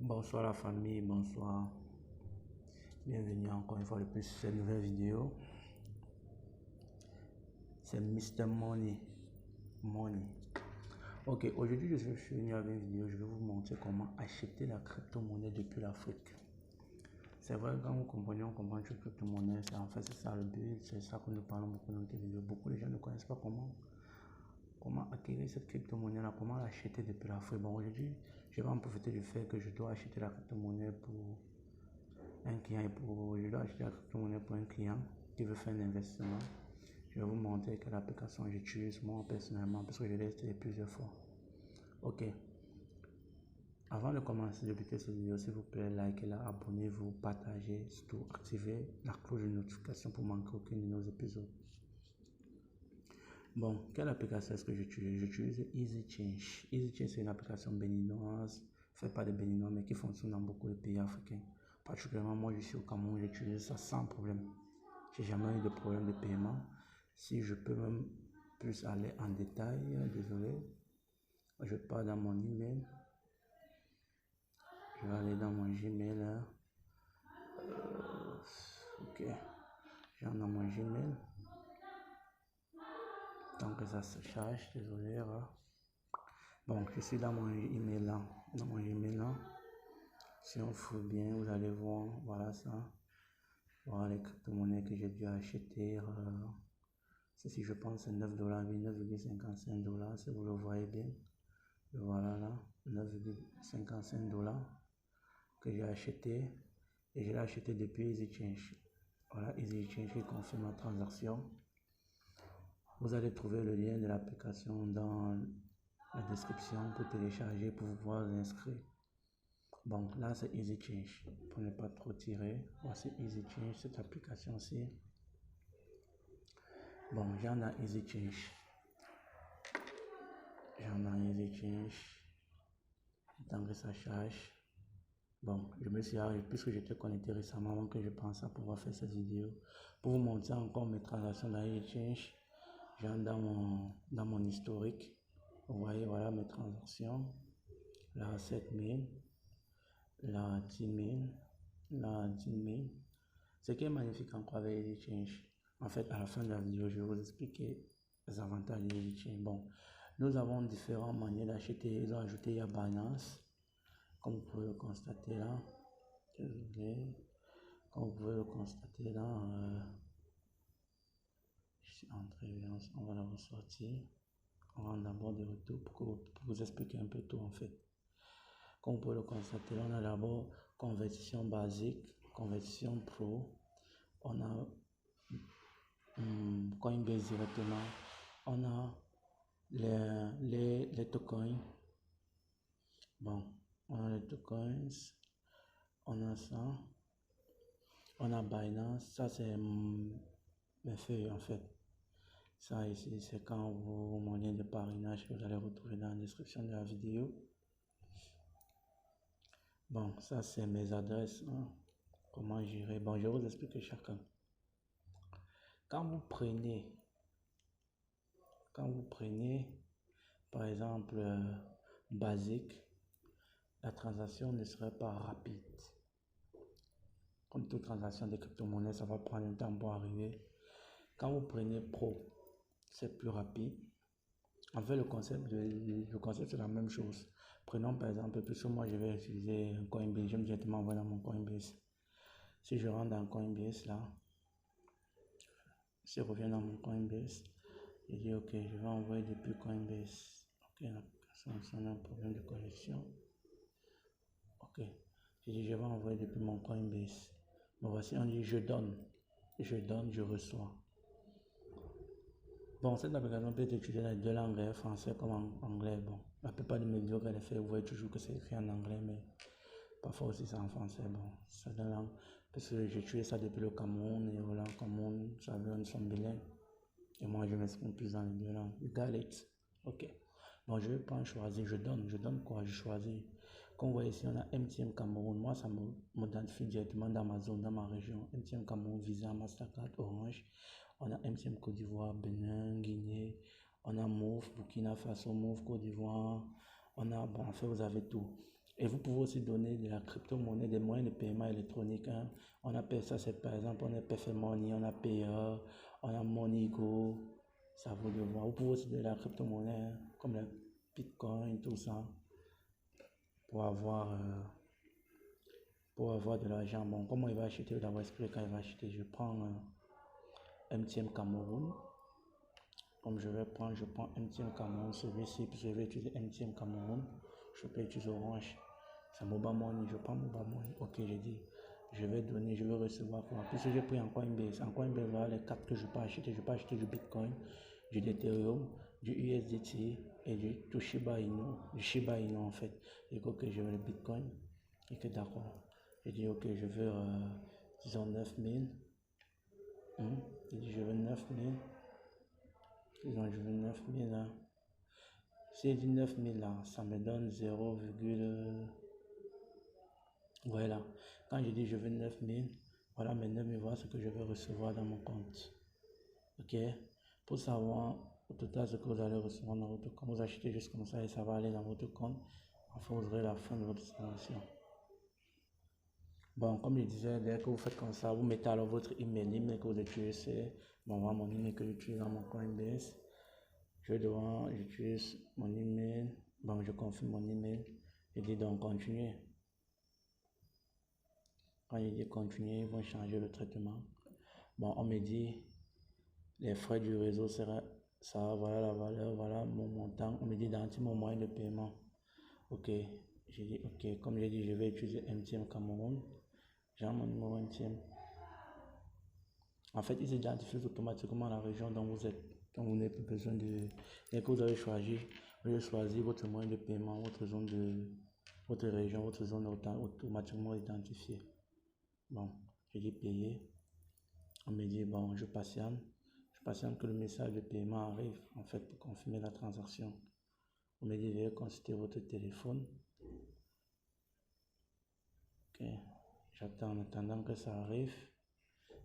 Bonsoir la famille, bonsoir. Bienvenue encore une fois de plus sur cette nouvelle vidéo. C'est Mr. Money. Ok, aujourd'hui je suis venu avec une vidéo. Je vais vous montrer comment acheter la crypto-monnaie depuis l'Afrique. C'est vrai que quand vous comprenez, on comprend que crypto-monnaie, c'est ça le but. C'est ça que nous parlons beaucoup dans notre vidéo. Beaucoup de gens ne connaissent pas comment acquérir cette crypto-monnaie là, comment l'acheter depuis l'Afrique. Bon, aujourd'hui, je vais en profiter du fait que je dois acheter la crypto-monnaie pour un client je dois acheter la crypto-monnaie pour un client qui veut faire un investissement. Je vais vous montrer quelle application j'utilise moi personnellement parce que je l'ai essayé plusieurs fois. Ok. Avant de commencer, débuter cette vidéo, s'il vous plaît, likez-la, abonnez-vous, partagez, surtout activez la cloche de notification pour manquer aucun de nos épisodes. Bon, quelle application est-ce que j'utilise? J'utilise EasyChange. EasyChange, c'est une application béninoise, faite par des Béninois, mais qui fonctionne dans beaucoup de pays africains. Particulièrement, moi, je suis au Cameroun, j'utilise ça sans problème. J'ai jamais eu de problème de paiement. Si je peux même plus aller en détail, désolé, je pars dans mon email. Je vais aller dans mon Gmail. Ok, j'ai dans mon Gmail. Tant que ça se charge, désolé. Bon, je suis dans mon email là. Si on fouille bien, vous allez voir, voilà ça. Voilà les crypto-monnaies que j'ai dû acheter. Ceci, je pense, c'est 9 $, 9,55 $. Si vous le voyez bien. Et voilà là, 9,55 $ que j'ai acheté. Et je l'ai acheté depuis EasyChange. Voilà, EasyChange qui confirme ma transaction. Vous allez trouver le lien de l'application dans la description pour télécharger, pour pouvoir vous inscrire. Bon, là c'est EasyChange. Pour ne pas trop tirer, voici EasyChange, cette application-ci. Bon, j'en ai EasyChange. Tant que ça charge. Bon, je me suis arrêté puisque j'étais connecté récemment avant que je pense à pouvoir faire cette vidéo. Pour vous montrer encore mes transactions dans EasyChange, j'entre dans mon historique. Vous voyez, voilà mes transactions. Là, 7 000. Là, 10 000. Là, 10 000. Ce qui est magnifique encore avec EasyChange, en fait, à la fin de la vidéo, je vais vous expliquer les avantages de EasyChange. Bon, nous avons différentes manières d'acheter. Ils ont ajouté, il y a Binance, comme vous pouvez le constater là. Désolé. Comme vous pouvez le constater là, je suis entré, on va la ressortir. On va d'abord de retour pour vous expliquer un peu tout en fait. Comme vous pouvez le constater, on a d'abord conversion basique, conversion pro. On a Coinbase directement. On a les tokens. Bon, on a les tokens. On a ça. On a Binance. Ça, c'est mes feuilles en fait. Ça ici, c'est quand vos moyens de parrainage que vous allez retrouver dans la description de la vidéo. Bon, ça c'est mes adresses. Comment gérer? Bon, je vais vous expliquer chacun. Quand vous prenez, par exemple, basique, la transaction ne serait pas rapide. Comme toute transaction de crypto-monnaie, ça va prendre un temps pour arriver. Quand vous prenez pro, c'est plus rapide. En fait, le concept c'est la même chose. Prenons par exemple, puisque moi je vais utiliser un Coinbase, je vais directement envoyer dans mon Coinbase. Si je rentre dans Coinbase là, si je reviens dans mon Coinbase, je dis ok, je vais envoyer depuis Coinbase. Ok, l'application a un problème de connexion. Ok, je dis je vais envoyer depuis mon Coinbase. Bon, voici, on dit je donne, je reçois. Bon, cette application peut être utilisée dans les deux langues, français comme en anglais. Bon, la plupart de mes vidéos qu'elle fait, vous voyez toujours que c'est écrit en anglais, mais parfois aussi c'est en français. Bon, c'est deux langues. Parce que j'ai tué ça depuis le Cameroun, et voilà, Cameroun, ça veut un son bilingue. Et moi, je m'exprime plus dans les deux langues. You got it? Ok. Bon, je vais pas choisir, je donne quoi? Je choisis. Comme vous voyez ici, on a MTM Cameroun. Moi, ça m'identifie directement dans ma zone, dans ma région. MTM Cameroun, Visa, Mastercard, Orange. On a MTM Côte d'Ivoire, Bénin, Guinée. On a Move, Burkina Faso, Move, Côte d'Ivoire. On a, bon, en fait, vous avez tout. Et vous pouvez aussi donner de la crypto-monnaie, des moyens de paiement électronique, hein. On appelle ça, c'est par exemple, on a Pay Money, on a Payer, on a MoneyGo. Ça vous de voir. Vous pouvez aussi donner de la crypto-monnaie, hein, comme le Bitcoin, tout ça, pour avoir, euh, pour avoir de l'argent. Bon, comment il va acheter? D'abord expliquer quand il va acheter. Je prends MTM Cameroun. Comme je prends MTM Cameroun, celui-ci, puis je vais utiliser MTM Cameroun. Je peux utiliser Orange. C'est Mobile Money, je prends Mobile Money. Ok, j'ai dit, je vais donner, je vais recevoir quoi. Puisque j'ai pris en Coinbase. En Coinbase, voilà les cartes que je peux acheter. Je peux acheter du Bitcoin, du Ethereum, du USDT et du Shiba Inu. Du Shiba Inu en fait. Et que ok, je veux le Bitcoin. Et que d'accord. J'ai dit ok, je veux, disons 9000. J'ai dit je veux 9000. Disons je veux 9000 là. Si j'ai dit 9000 là, ça me donne 0, voilà. Quand je dis je veux 9000, voilà mes 9000, voilà ce que je vais recevoir dans mon compte. Ok? Pour savoir au total ce que vous allez recevoir dans votre compte, vous achetez juste comme ça et ça va aller dans votre compte. Enfin, vous aurez la fin de votre transaction. Bon, comme je disais, dès que vous faites comme ça, vous mettez alors votre email, l'email que vous utilisez. Bon, voilà mon email que j'utilise dans mon Coinbase. J'utilise mon email. Bon, je confirme mon email. Je dis donc continuer. Quand il dit continuer, ils vont changer le traitement. Bon, on me dit les frais du réseau seraient ça, voilà la valeur, voilà mon montant. On me dit d'identifier mon moyen de paiement. Ok, j'ai dit ok. Comme j'ai dit, je vais utiliser MTM Cameroun. J'ai mon numéro MTM. En fait, ils identifient automatiquement la région dont vous êtes. Donc, vous n'avez plus besoin de. Dès que vous avez choisi, vous avez choisi votre moyen de paiement, votre zone de. Votre région, votre zone automatiquement identifiée. Bon, j'ai dit payer. On me dit, bon, je patiente que le message de paiement arrive, en fait, pour confirmer la transaction. On me dit, veuillez consulter votre téléphone. Ok, j'attends en attendant que ça arrive.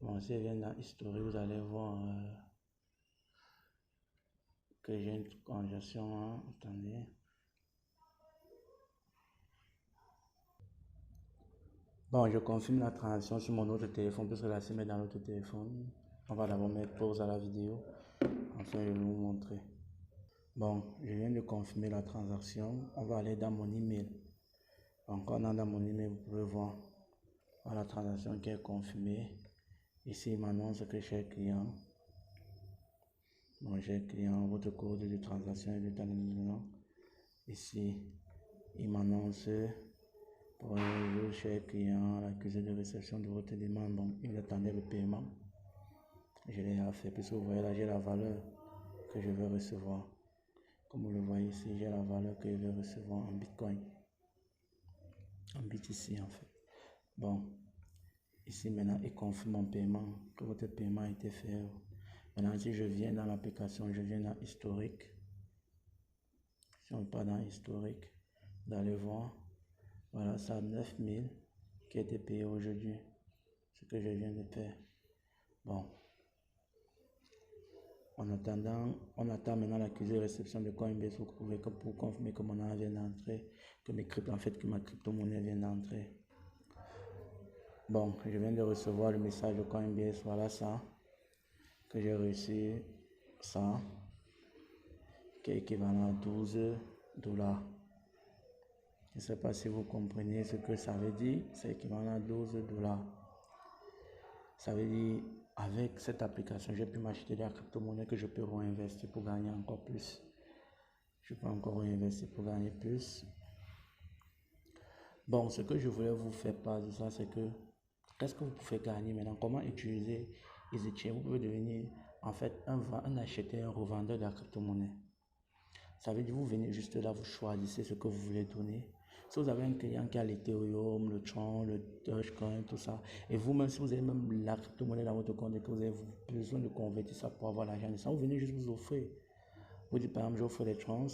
Bon, si elle vient dans historique, vous allez voir que j'ai une transaction, hein. Attendez. Bon, je confirme la transaction sur mon autre téléphone, puisque là, c'est met dans l'autre téléphone. On va d'abord mettre pause à la vidéo. Enfin, je vais vous montrer. Bon, je viens de confirmer la transaction. On va aller dans mon email. Donc, on a dans mon email, vous pouvez voir la transaction qui est confirmée. Ici, il m'annonce que cher client. Bon, cher client, votre code de transaction est déterminé. Ici, il m'annonce bonjour, cher client, l'accusé de réception de votre demande. Bon, il attendait le paiement. Je l'ai fait, puisque vous voyez là, j'ai la valeur que je vais recevoir. Comme vous le voyez ici, j'ai la valeur que je vais recevoir en Bitcoin. En BTC en fait. Bon, ici maintenant, il confirme mon paiement, que votre paiement a été fait. Maintenant, si je viens dans l'application, je viens dans historique. Si on part dans historique, d'aller voir, voilà, ça a 9000 qui a été payé aujourd'hui. Ce que je viens de faire. Bon. En attendant, on attend maintenant l'accusé de réception de Coinbase pour confirmer que mon argent vient d'entrer, que ma crypto-monnaie vient d'entrer. Bon, je viens de recevoir le message de Coinbase, voilà ça, que j'ai reçu, ça, qui est équivalent à 12 dollars. Je ne sais pas si vous comprenez ce que ça veut dire, c'est équivalent à 12 dollars. Ça veut dire, avec cette application, j'ai pu m'acheter de la crypto-monnaie que je peux réinvestir pour gagner encore plus. Je peux encore réinvestir pour gagner plus. Bon, ce que je voulais vous faire part de ça, c'est que qu'est-ce que vous pouvez gagner maintenant? Comment utiliser EasyChain? Vous pouvez devenir en fait un acheteur, un revendeur de la crypto-monnaie. Ça veut dire vous venez juste là, vous choisissez ce que vous voulez donner. Si vous avez un client qui a l'Ethereum, le Tron, le Dogecoin, tout ça, et vous-même, si vous avez même la crypto-monnaie dans votre compte et que vous avez besoin de convertir ça pour avoir l'argent, vous venez juste vous offrir. Vous dites par exemple, j'offre des trans,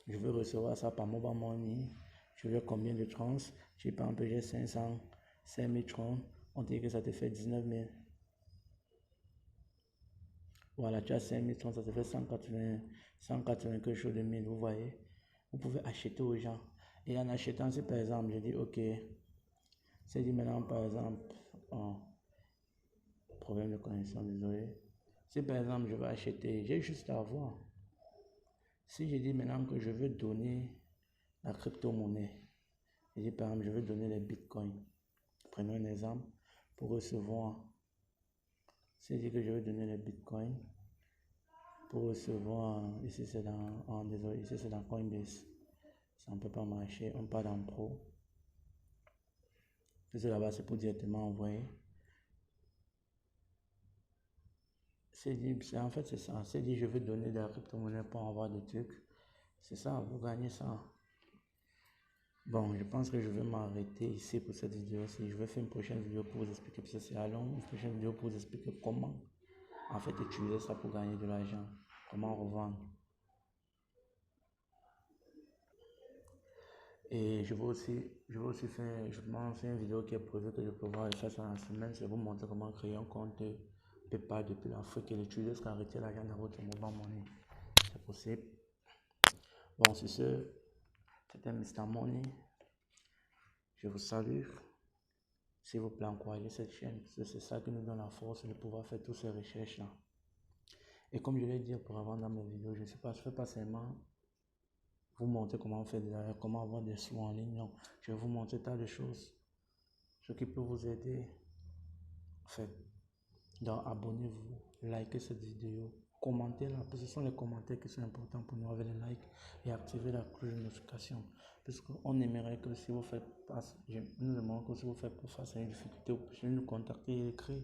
je veux recevoir ça par Mobile Money, je veux combien de trans? Je dis par exemple, j'ai 5000 trans, on dit que ça te fait 19 000. Voilà, tu as 5000 trans, ça te fait 180 quelque chose de 1000, vous voyez. Vous pouvez acheter aux gens. Et en achetant, si par exemple, je dis, ok, c'est dit maintenant, par exemple, oh, problème de connexion, désolé. Si par exemple, je veux acheter, j'ai juste à voir. Si je dis maintenant que je veux donner la crypto-monnaie, je dis par exemple, je veux donner les bitcoins. Prenons un exemple pour recevoir. Si je dis que je veux donner les bitcoins pour recevoir, ici c'est dans, oh, désolé, ici c'est dans Coinbase. Ça ne peut pas marcher, on part dans Pro. Tout là-bas, c'est pour directement envoyer. En fait, c'est ça. C'est dit, je veux donner de la crypto-monnaie pour avoir des trucs. C'est ça, vous gagnez ça. Bon, je pense que je vais m'arrêter ici pour cette vidéo-ci. Je vais faire une prochaine vidéo pour vous expliquer, parce que c'est à long, une prochaine vidéo pour vous expliquer comment, en fait, utiliser ça pour gagner de l'argent. Comment revendre. Et je vais faire une vidéo qui est prévue que je peux voir faire ça en semaine. C'est vous montrer comment créer un compte PayPal depuis l'Afrique et l'utiliser jusqu'à retirer l'argent dans votre mobile money. C'est possible. Bon, c'est ce. C'était Mr. Money. Je vous salue. S'il vous plaît, encouragez cette chaîne. C'est ça qui nous donne la force de pouvoir faire toutes ces recherches-là. Et comme je l'ai dit auparavant dans mes vidéos, je ne fais pas seulement vous montrer comment faire comment avoir des sous en ligne. Non, je vais vous montrer tas de choses. Ce qui peut vous aider. En fait, donc abonnez-vous, likez cette vidéo, commentez là, parce que ce sont les commentaires qui sont importants pour nous avec les likes et activez la cloche de notification. Parce qu'on aimerait que si vous faites face, nous aimerions que si vous faites face à une difficulté, vous puissiez nous contacter et écrire.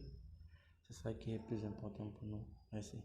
C'est ça qui est plus important pour nous. Merci.